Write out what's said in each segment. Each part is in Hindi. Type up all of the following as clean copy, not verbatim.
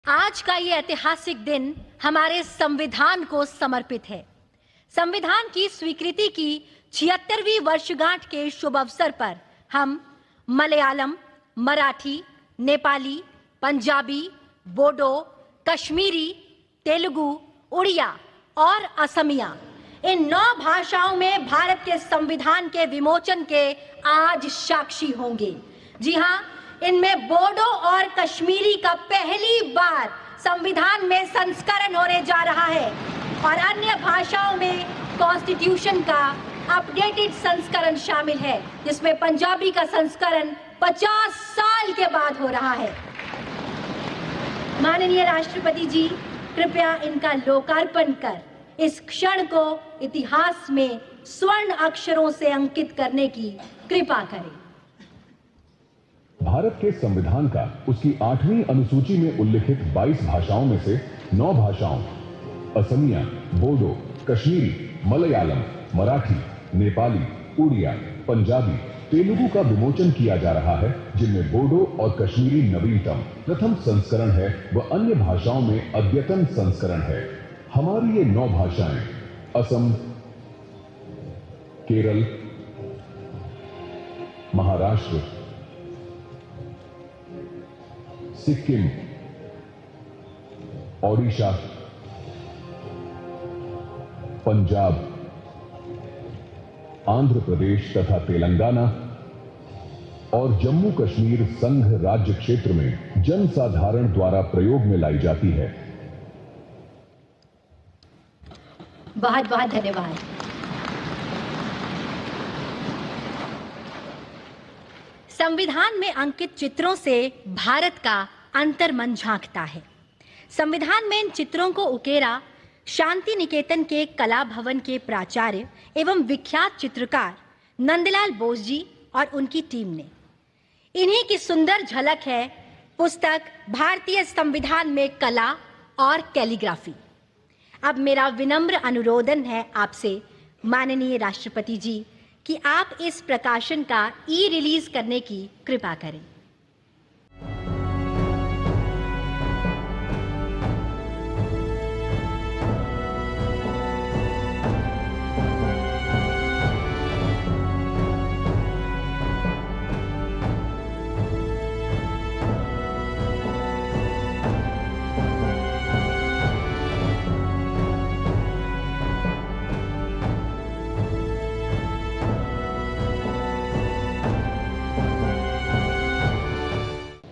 आज का ये ऐतिहासिक दिन हमारे संविधान को समर्पित है। संविधान की स्वीकृति की 76वीं वर्षगांठ के शुभ अवसर पर हम मलयालम, मराठी, नेपाली, पंजाबी, बोडो, कश्मीरी, तेलुगु, उड़िया और असमिया इन 9 भाषाओं में भारत के संविधान के विमोचन के आज साक्षी होंगे। जी हाँ, इनमें बोडो और कश्मीरी का पहली बार संविधान में संस्करण होने जा रहा है और अन्य भाषाओं में कॉन्स्टिट्यूशन का अपडेटेड संस्करण शामिल है, जिसमें पंजाबी का संस्करण 50 साल के बाद हो रहा है। माननीय राष्ट्रपति जी, कृपया इनका लोकार्पण कर इस क्षण को इतिहास में स्वर्ण अक्षरों से अंकित करने की कृपा करें। भारत के संविधान का उसकी 8वीं अनुसूची में उल्लिखित 22 भाषाओं में से 9 भाषाओं असमिया, बोडो, कश्मीरी, मलयालम, मराठी, नेपाली, उड़िया, पंजाबी, तेलुगु का विमोचन किया जा रहा है, जिनमें बोडो और कश्मीरी नवीनतम प्रथम संस्करण है व अन्य भाषाओं में अद्यतन संस्करण है। हमारी ये 9 भाषाएं असम, केरल, महाराष्ट्र, सिक्किम, ओडिशा, पंजाब, आंध्र प्रदेश तथा तेलंगाना और जम्मू कश्मीर संघ राज्य क्षेत्र में जनसाधारण द्वारा प्रयोग में लाई जाती है। बहुत बहुत धन्यवाद। संविधान में अंकित चित्रों से भारत का अंतर्मन झांकता है। संविधान में इन चित्रों को उकेरा शांति निकेतन के कला भवन के प्राचार्य एवं विख्यात चित्रकार नंदलाल बोस जी और उनकी टीम ने। इन्हीं की सुंदर झलक है पुस्तक भारतीय संविधान में कला और कैलीग्राफी। अब मेरा विनम्र अनुरोधन है आपसे माननीय राष्ट्रपति जी कि आप इस प्रकाशन का रिलीज करने की कृपा करें।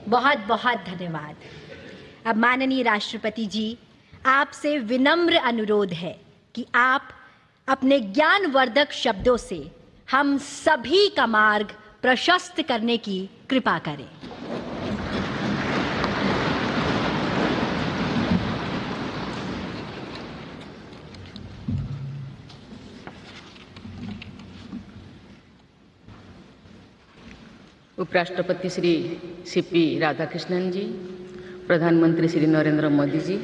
बहुत बहुत धन्यवाद। अब माननीय राष्ट्रपति जी, आपसे विनम्र अनुरोध है कि आप अपने ज्ञानवर्धक शब्दों से हम सभी का मार्ग प्रशस्त करने की कृपा करें। उपराष्ट्रपति श्री सीपी राधाकृष्णन जी, प्रधानमंत्री श्री नरेंद्र मोदी जी,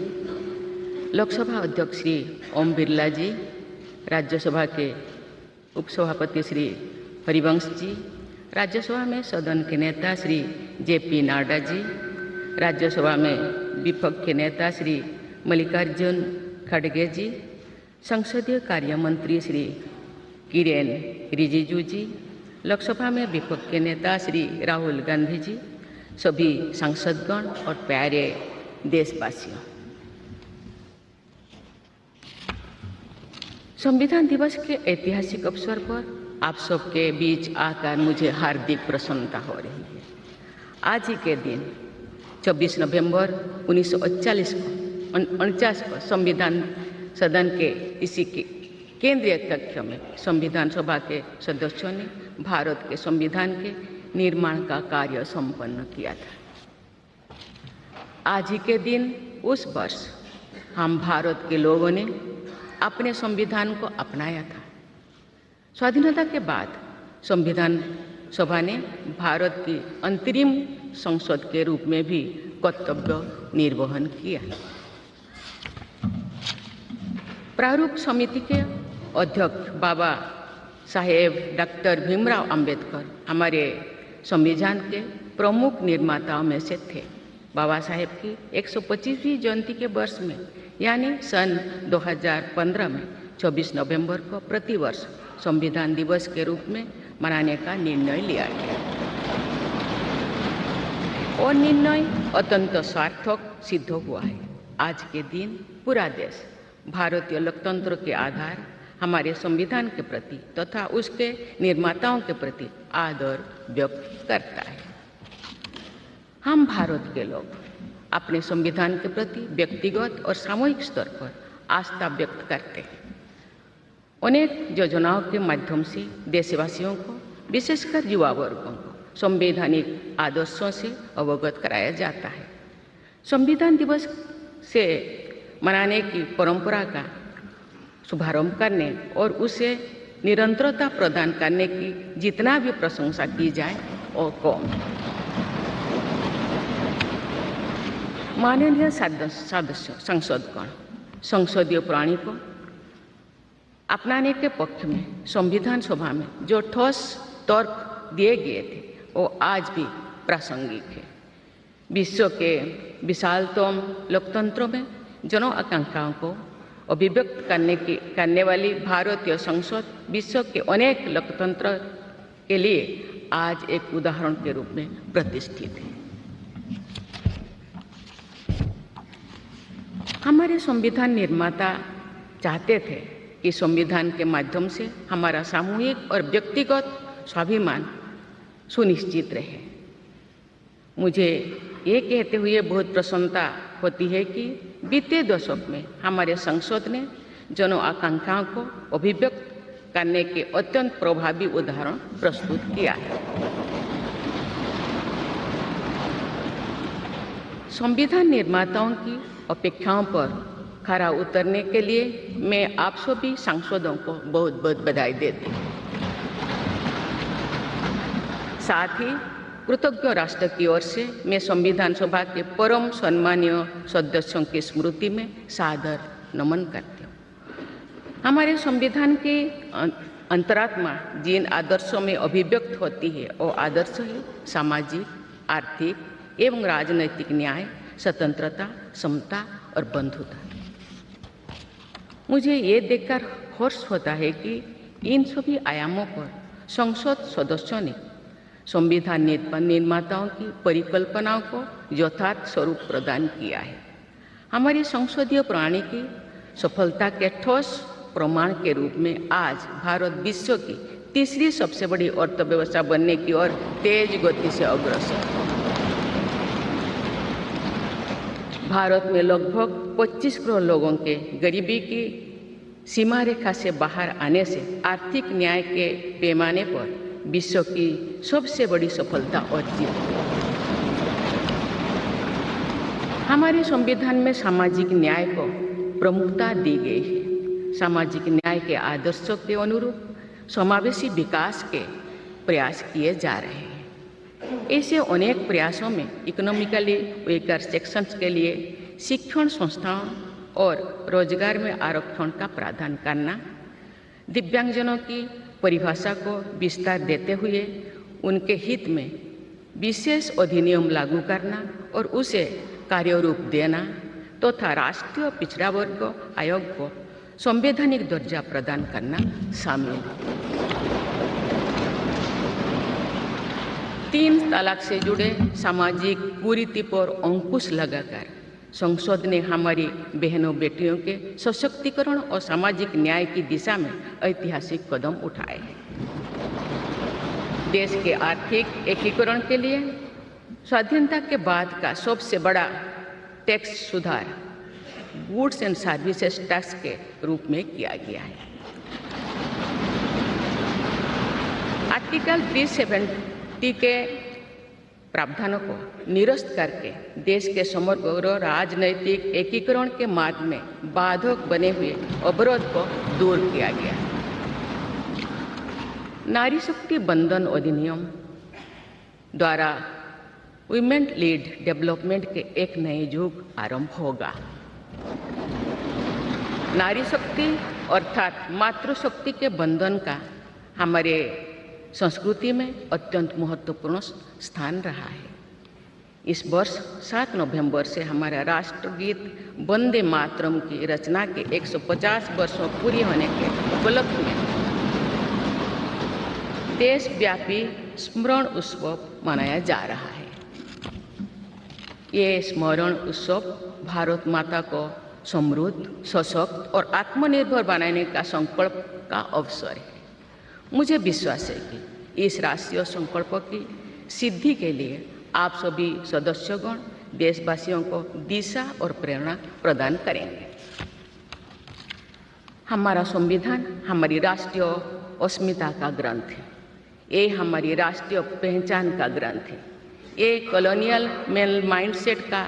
लोकसभा अध्यक्ष श्री ओम बिरला जी, राज्यसभा के उपसभापति श्री हरिवंश जी, राज्यसभा में सदन के नेता श्री जेपी नड्डा जी, राज्यसभा में विपक्ष के नेता श्री मल्लिकार्जुन खड़गे जी, संसदीय कार्य मंत्री श्री किरेन रिजिजू जी, लोकसभा में विपक्ष के नेता श्री राहुल गांधी जी, सभी सांसदगण और प्यारे देशवासियों, संविधान दिवस के ऐतिहासिक अवसर पर आप सबके बीच आकर मुझे हार्दिक प्रसन्नता हो रही है। आज ही के दिन 24 नवंबर 1949 को संविधान सदन के इसी के केंद्रीय कक्ष में संविधान सभा के सदस्यों ने भारत के संविधान के निर्माण का कार्य संपन्न किया था। आज ही के दिन उस वर्ष हम भारत के लोगों ने अपने संविधान को अपनाया था। स्वाधीनता के बाद संविधान सभा ने भारत की अंतरिम संसद के रूप में भी कर्तव्य निर्वहन किया। प्रारूप समिति के अध्यक्ष बाबा साहेब डॉक्टर भीमराव अंबेडकर हमारे संविधान के प्रमुख निर्माताओं में से थे। बाबा साहेब की 125वीं जयंती के वर्ष में यानी सन 2015 में 24 नवंबर को प्रतिवर्ष संविधान दिवस के रूप में मनाने का निर्णय लिया गया और निर्णय अत्यंत सार्थक सिद्ध हुआ है। आज के दिन पूरा देश भारतीय लोकतंत्र के आधार हमारे संविधान के प्रति तथा उसके निर्माताओं के प्रति आदर व्यक्त करता है। हम भारत के लोग अपने संविधान के प्रति व्यक्तिगत और सामूहिक स्तर पर आस्था व्यक्त करते हैं। अनेक योजनाओं के माध्यम से देशवासियों को, विशेषकर युवा वर्गों को संवैधानिक आदर्शों से अवगत कराया जाता है। संविधान दिवस से मनाने की परंपरा का शुभारंभ करने और उसे निरंतरता प्रदान करने की जितना भी प्रशंसा की जाए और कम। माननीय सांसदगण संसदीय प्रणाली को अपनाने के पक्ष में संविधान सभा में जो ठोस तर्क दिए गए थे वो आज भी प्रासंगिक है। विश्व के विशालतम लोकतंत्रों में जन आकांक्षाओं को अभिव्यक्त करने वाली भारतीय संसद विश्व के अनेक लोकतंत्र के लिए आज एक उदाहरण के रूप में प्रतिष्ठित है। हमारे संविधान निर्माता चाहते थे कि संविधान के माध्यम से हमारा सामूहिक और व्यक्तिगत स्वाभिमान सुनिश्चित रहे। मुझे ये कहते हुए बहुत प्रसन्नता होती है कि बीते दशक में हमारे संसद ने जन आकांक्षाओं को अभिव्यक्त करने के अत्यंत प्रभावी उदाहरण प्रस्तुत किया है। संविधान निर्माताओं की अपेक्षाओं पर खरा उतरने के लिए मैं आप सभी सांसदों को बहुत बहुत बधाई देती हूँ। साथ ही कृतज्ञ राष्ट्र की ओर से मैं संविधान सभा के परम सम्मानीय सदस्यों की स्मृति में सादर नमन करती हूँ। हमारे संविधान के अंतरात्मा जिन आदर्शों में अभिव्यक्त होती है वो आदर्श है सामाजिक, आर्थिक एवं राजनैतिक न्याय, स्वतंत्रता, समता और बंधुता। मुझे ये देखकर हर्ष होता है कि इन सभी आयामों पर संसद सदस्यों ने संविधान निर्माताओं की परिकल्पनाओं को यथार्थ स्वरूप प्रदान किया है। हमारी संसदीय प्रणाली की सफलता के ठोस प्रमाण के रूप में आज भारत विश्व की तीसरी सबसे बड़ी अर्थव्यवस्था बनने की ओर तेज गति से अग्रसर है। भारत में लगभग 25 करोड़ लोगों के गरीबी की सीमा रेखा से बाहर आने से आर्थिक न्याय के पैमाने पर विश्व की सबसे बड़ी सफलता अर्जित है। हमारे संविधान में सामाजिक न्याय को प्रमुखता दी गई है। सामाजिक न्याय के आदर्शों के अनुरूप समावेशी विकास के प्रयास किए जा रहे हैं। ऐसे अनेक प्रयासों में इकोनॉमिकली वीकर सेक्शंस के लिए शिक्षण संस्थाओं और रोजगार में आरक्षण का प्रावधान करना, दिव्यांगजनों की परिभाषा को विस्तार देते हुए उनके हित में विशेष अधिनियम लागू करना और उसे कार्यरूप देना तथा राष्ट्रीय पिछड़ा वर्ग आयोग को संवैधानिक दर्जा प्रदान करना शामिल है। 3 तलाक से जुड़े सामाजिक कुरीति पर अंकुश लगाकर संसद ने हमारी बहनों बेटियों के सशक्तिकरण और सामाजिक न्याय की दिशा में ऐतिहासिक कदम उठाए हैं। देश के आर्थिक एकीकरण के लिए स्वाधीनता के बाद का सबसे बड़ा टैक्स सुधार गुड्स एंड सर्विसेज टैक्स के रूप में किया गया है। आर्टिकल 370 के प्रावधानों को निरस्त करके देश के समग्र राजनैतिक एकीकरण के मार्ग में बाधक बने हुए अवरोध को दूर किया गया। नारी शक्ति बंधन अधिनियम द्वारा वुमेन लीड डेवलपमेंट के एक नए युग आरंभ होगा। नारी शक्ति अर्थात मातृशक्ति के बंधन का हमारे संस्कृति में अत्यंत महत्वपूर्ण स्थान रहा है। इस वर्ष 7 नवंबर से हमारा राष्ट्रगीत वंदे मातरम की रचना के 150 वर्षों पूरी होने के उपलक्ष्य में देशव्यापी स्मरण उत्सव मनाया जा रहा है। ये स्मरण उत्सव भारत माता को समृद्ध, सशक्त और आत्मनिर्भर बनाने का संकल्प का अवसर है। मुझे विश्वास है कि इस राष्ट्रीय संकल्प की सिद्धि के लिए आप सभी सदस्यगण देशवासियों को दिशा और प्रेरणा प्रदान करेंगे। हमारा संविधान हमारी राष्ट्रीय अस्मिता का ग्रंथ है। ये हमारी राष्ट्रीय पहचान का ग्रंथ है। ये कॉलोनियल माइंडसेट का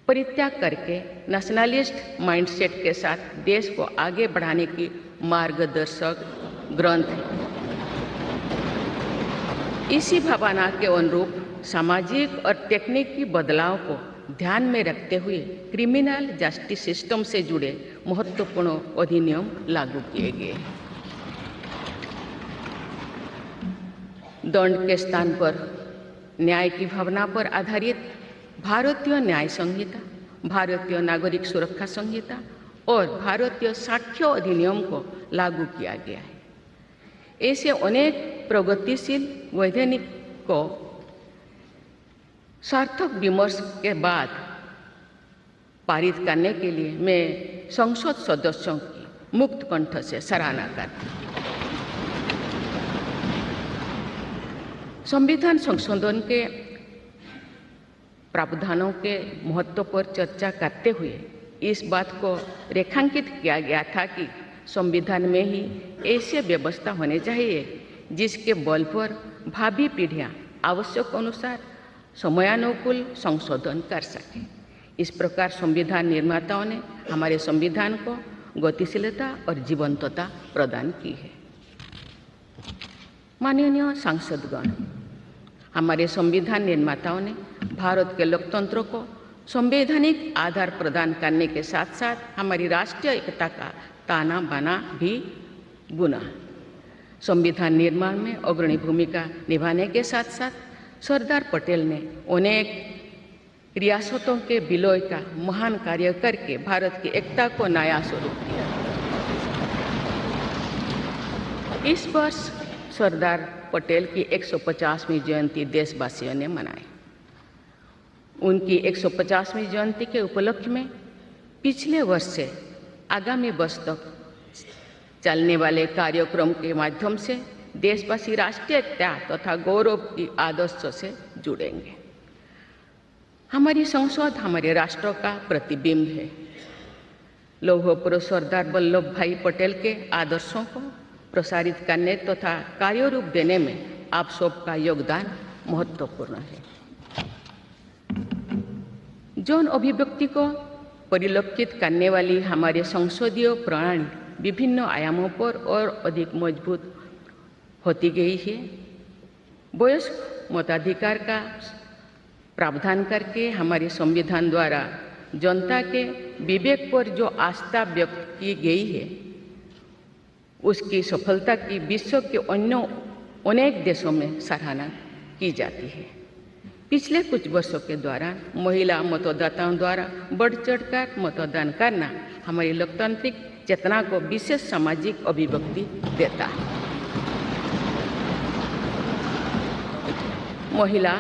परित्याग करके नेशनलिस्ट माइंडसेट के साथ देश को आगे बढ़ाने की मार्गदर्शक ग्रंथ है। इसी भावना के अनुरूप सामाजिक और तकनीकी बदलाव को ध्यान में रखते हुए क्रिमिनल जस्टिस सिस्टम से जुड़े महत्वपूर्ण अधिनियम लागू किए गए। दंड के स्थान पर न्याय की भावना पर आधारित भारतीय न्याय संहिता, भारतीय नागरिक सुरक्षा संहिता और भारतीय साक्ष्य अधिनियम को लागू किया गया है। ऐसे अनेक प्रगतिशील वैधानिक को सार्थक विमर्श के बाद पारित करने के लिए मैं संसद सदस्यों की मुक्त कंठ से सराहना करती हूँ। संविधान संशोधन के प्रावधानों के महत्व पर चर्चा करते हुए इस बात को रेखांकित किया गया था कि संविधान में ही ऐसी व्यवस्था होनी चाहिए जिसके बल पर भावी पीढ़ियां आवश्यक अनुसार समयानुकूल संशोधन कर सकें। इस प्रकार संविधान निर्माताओं ने हमारे संविधान को गतिशीलता और जीवंतता प्रदान की है। माननीय सांसदगण, हमारे संविधान निर्माताओं ने भारत के लोकतंत्र को संवैधानिक आधार प्रदान करने के साथ साथ हमारी राष्ट्रीय एकता का ताना बाना भी बुना। संविधान निर्माण में अग्रणी भूमिका निभाने के साथ साथ सरदार पटेल ने अनेक रियासतों के विलय का महान कार्य करके भारत की एकता को नया स्वरूप दिया। इस वर्ष सरदार पटेल की 150वीं जयंती देशवासियों ने मनाई। उनकी 150वीं जयंती के उपलक्ष्य में पिछले वर्ष से आगामी वर्ष तक चलने वाले कार्यक्रम के माध्यम से देशवासी राष्ट्रीय एकता तथा गौरव की आदर्शों से जुड़ेंगे। हमारी संसद हमारे राष्ट्र का प्रतिबिंब है। लौह पुरुष सरदार वल्लभ भाई पटेल के आदर्शों को प्रसारित करने तथा कार्यरूप देने में आप सबका योगदान महत्वपूर्ण है। जौन अभिव्यक्ति को परिलक्षित करने वाली हमारे संसदीय प्रणाली विभिन्न आयामों पर और अधिक मजबूत होती गई है। वयस्क मताधिकार का प्रावधान करके हमारे संविधान द्वारा जनता के विवेक पर जो आस्था व्यक्त की गई है, उसकी सफलता की विश्व के अन्य अनेक देशों में सराहना की जाती है। पिछले कुछ वर्षों के दौरान महिला मतदाताओं द्वारा बढ़ चढ़कर मतदान करना हमारी लोकतांत्रिक चेतना को विशेष सामाजिक अभिव्यक्ति देता है। महिला,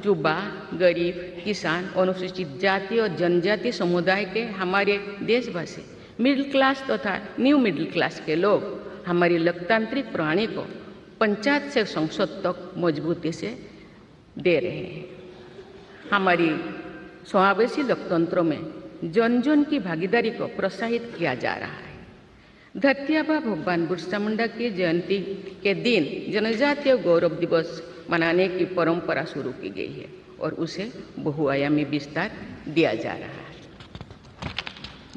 युवा, गरीब, किसान, अनुसूचित जाति और जनजाति समुदाय के हमारे देशवासी, मिडिल क्लास तथा न्यू मिडिल क्लास के लोग हमारी लोकतांत्रिक प्रणाली को पंचायत से संसद तक मजबूती से दे रहे हैं। हमारी समावेशी लोकतंत्र में जन जन की भागीदारी को प्रोत्साहित किया जा रहा है। धरती आबा भगवान बिरसा मुंडा की जयंती के दिन जनजातीय गौरव दिवस मनाने की परंपरा शुरू की गई है और उसे बहुआयामी विस्तार दिया जा रहा है।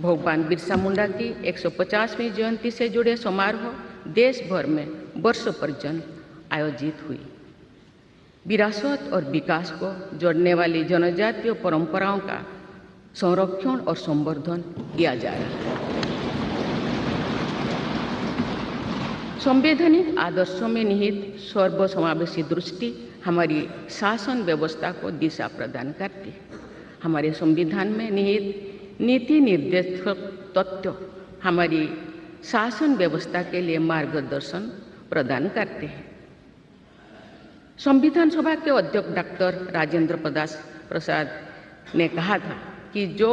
भगवान बिरसा मुंडा की 150वीं जयंती से जुड़े समारोह देश भर में वर्षों पर्यंत आयोजित हुई। विरासत और विकास को जोड़ने वाली जनजातीय परंपराओं का संरक्षण और संवर्धन किया जा रहा है। संवैधानिक आदर्शों में निहित सर्वसमावेशी दृष्टि हमारी शासन व्यवस्था को दिशा प्रदान करती है। हमारे संविधान में निहित नीति निर्देशक तत्व हमारी शासन व्यवस्था के लिए मार्गदर्शन प्रदान करते हैं। संविधान सभा के अध्यक्ष डॉक्टर राजेंद्र प्रसाद ने कहा था कि जो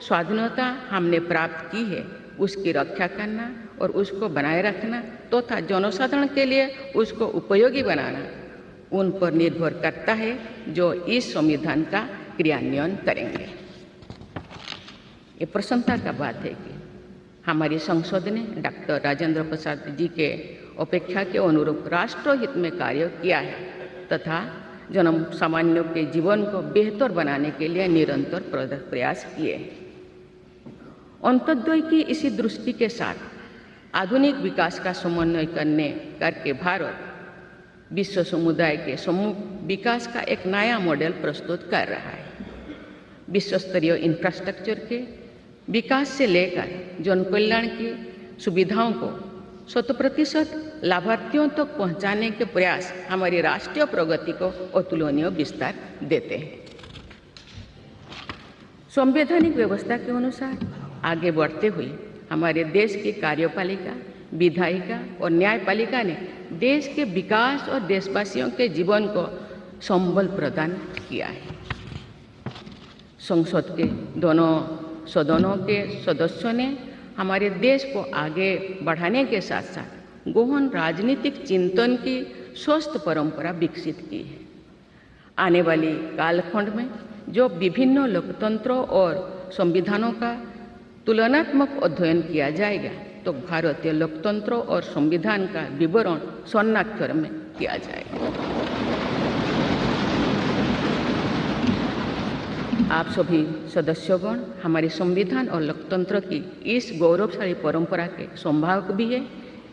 स्वाधीनता हमने प्राप्त की है उसकी रक्षा करना और उसको बनाए रखना तथा जनसाधारण के लिए उसको उपयोगी बनाना उन पर निर्भर करता है जो इस संविधान का क्रियान्वयन करेंगे। ये प्रसन्नता का बात है कि हमारी संसद ने डॉक्टर राजेंद्र प्रसाद जी के अपेक्षा के अनुरूप राष्ट्रहित में कार्य किया है तथा जन सामान्यों के जीवन को बेहतर बनाने के लिए निरंतर प्रयास किए हैं। अंत्योदय की इसी दृष्टि के साथ आधुनिक विकास का समन्वय करके भारत विश्व समुदाय के सम्मुख विकास का एक नया मॉडल प्रस्तुत कर रहा है। विश्व स्तरीय इंफ्रास्ट्रक्चर के विकास से लेकर जन कल्याण की सुविधाओं को 100% लाभार्थियों तक पहुंचाने के प्रयास हमारी राष्ट्रीय प्रगति को अतुलनीय विस्तार देते हैं। संवैधानिक व्यवस्था के अनुसार आगे बढ़ते हुए हमारे देश की कार्यपालिका, विधायिका और न्यायपालिका ने देश के विकास और देशवासियों के जीवन को संबल प्रदान किया है। संसद के दोनों सदनों के सदस्यों ने हमारे देश को आगे बढ़ाने के साथ साथ गहन राजनीतिक चिंतन की स्वस्थ परंपरा विकसित की है। आने वाली कालखंड में जो विभिन्न लोकतंत्रों और संविधानों का तुलनात्मक अध्ययन किया जाएगा तो भारतीय लोकतंत्र और संविधान का विवरण स्वर्णाक्षर में किया जाएगा। आप सभी सदस्यगण हमारे संविधान और लोकतंत्र की इस गौरवशाली परंपरा के संवाहक भी है,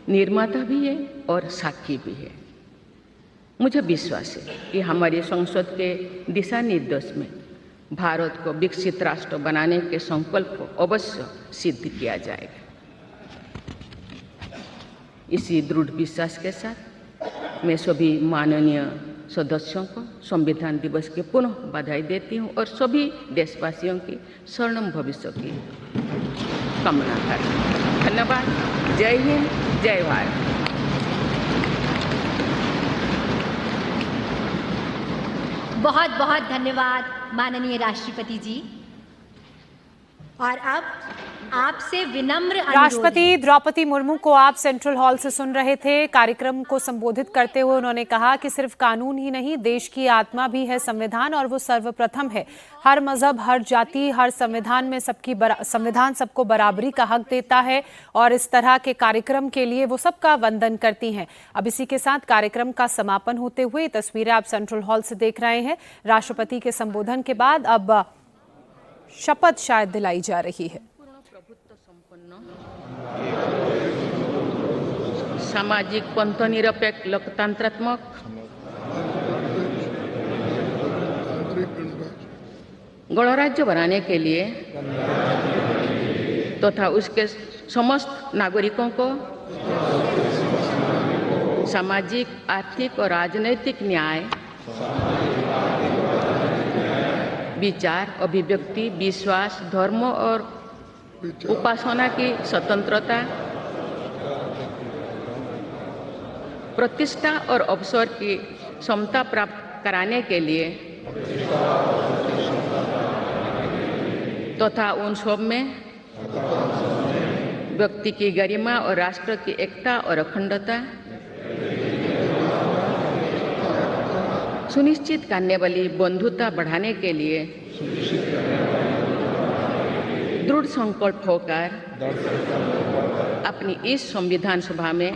निर्माता भी है और साक्षी भी है। मुझे विश्वास है कि हमारी संसद के दिशा निर्देश में भारत को विकसित राष्ट्र बनाने के संकल्प को अवश्य सिद्ध किया जाएगा। इसी दृढ़ विश्वास के साथ मैं सभी माननीय सदस्यों को संविधान दिवस की पुनः बधाई देती हूँ और सभी देशवासियों की स्वर्णिम भविष्य की कामना करती हूँ। धन्यवाद। जय हिंद, जय भारत। बहुत बहुत धन्यवाद माननीय राष्ट्रपति जी। और अब आपसे विनम्र राष्ट्रपति द्रौपदी मुर्मू को आप सेंट्रल हॉल से सुन रहे थे। कार्यक्रम को संबोधित करते हुए उन्होंने कहा कि सिर्फ कानून ही नहीं, देश की आत्मा भी है संविधान और वो सर्वप्रथम है। हर मजहब, हर जाति, हर संविधान में संविधान सबको बराबरी का हक देता है और इस तरह के कार्यक्रम के लिए वो सबका वंदन करती हैं। अब इसी के साथ कार्यक्रम का समापन होते हुए तस्वीरें आप सेंट्रल हॉल से देख रहे हैं। राष्ट्रपति के संबोधन के बाद अब शपथ शायद दिलाई जा रही है। सामाजिक पंथनिरपेक्ष लोकतंत्रात्मक गणराज्य बनाने के लिए तथा उसके समस्त नागरिकों को सामाजिक, आर्थिक और राजनैतिक न्याय, विचार, अभिव्यक्ति, विश्वास, धर्म और उपासना की स्वतंत्रता, प्रतिष्ठा और अवसर की समता प्राप्त कराने के लिए तथा उन सब में व्यक्ति की गरिमा और राष्ट्र की एकता और अखंडता सुनिश्चित करने वाली बंधुता बढ़ाने के लिए दृढ़ संकल्प होकर अपनी इस संविधान सभा में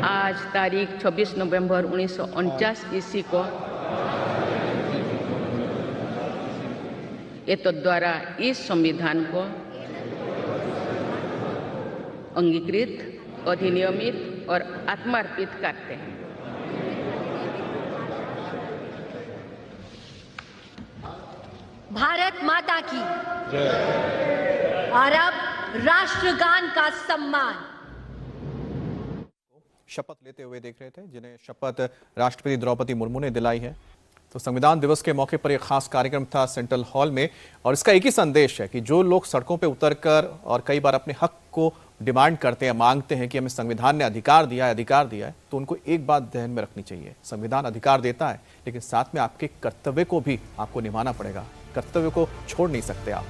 आज तारीख 26 नवंबर 1949 ईस्वी को एतद द्वारा इस संविधान को अंगीकृत, अधिनियमित और आत्मार्पित करते हैं। भारत माता की और अब राष्ट्रगान का सम्मान। शपथ लेते हुए देख रहे थे, जिन्हें शपथ राष्ट्रपति द्रौपदी मुर्मू ने दिलाई है। तो संविधान दिवस के मौके पर एक खास कार्यक्रम था सेंट्रल हॉल में, और इसका एक ही संदेश है कि जो लोग सड़कों पे उतरकर और कई बार अपने हक को डिमांड करते हैं, मांगते हैं कि हमें संविधान ने अधिकार दिया है, तो उनको एक बात ध्यान में रखनी चाहिए। संविधान अधिकार देता है, लेकिन साथ में आपके कर्तव्य को भी आपको निभाना पड़ेगा। कर्तव्य को छोड़ नहीं सकते आप।